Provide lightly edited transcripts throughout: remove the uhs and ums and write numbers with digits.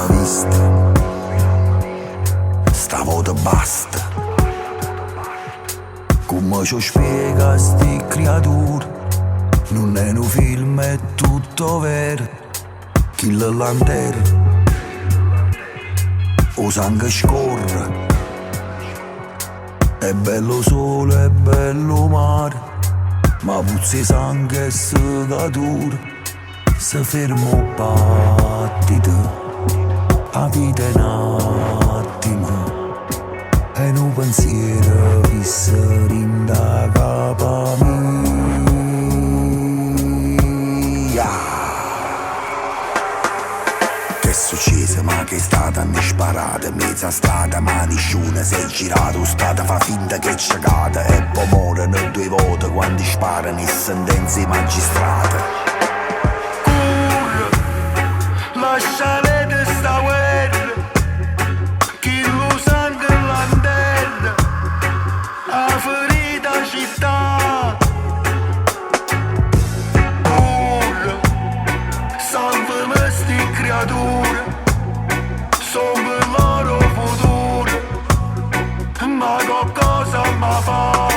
l'abbiamo vista, stavolta basta. Come ci spiega sti creature? Non è un film, è tutto vero. Chi la lanterna, o sangue scorre. È bello sole, è bello mare, ma puzzi sangue e segatura. Se fermo un battito, la vita è un attimo, e un pensiero fissa rinda capa mia. Che è successo? Ma che è stata ne sparata? Mezza strada, ma nessuno si è girato. Stata fa finta che c'è cata, e poi muoiono 2 volte quando sparano le sentenze magistrate. Lasciare sta guerra, chi lo sangue lanterna, a ferita città. Ora, salvami sti creature, sono il loro futuro. Ma qualcosa mi fa,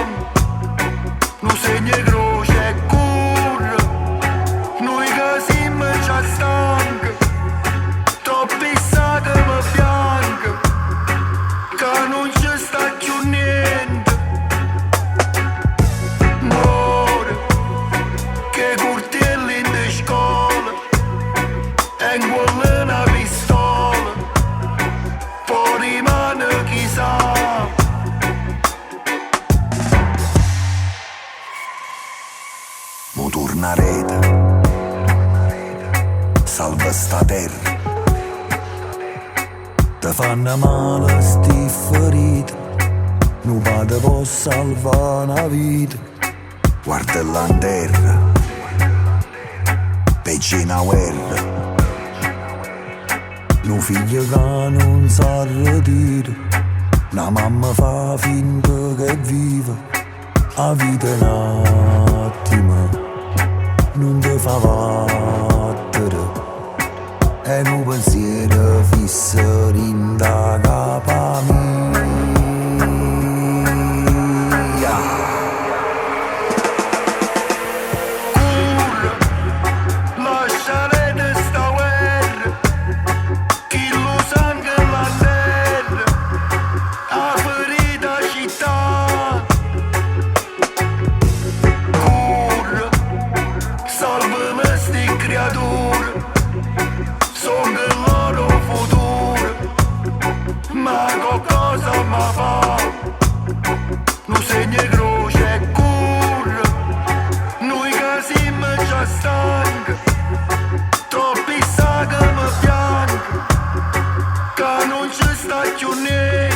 non segna croce e curra, noi che siamo già stanchi. Troppi sagome bianche, che non ci sta più niente. Muore, che curtelli in scuola, e in quella una pistola, poi rimane chissà. Mo tornarete, salva sta terra. Te fanno male sti ferite, non vado può salvare una vita. Guarda là in terra, peggio una guerra. Un figlio che non sa ritira, una mamma fa finta che vive. La vita è un attimo, non ti fa battere. E un pensiero fisso rinda capa mia. Curra, lasciare sta guerra, chi lo sangue la terra, a ferita città. Curra, salvami sti creature, sono il loro futuro. Ma qualcosa mi fa, non segna croce e curra, noi che siamo già stanchi. Troppi sagome bianche, che non ci sta più niente.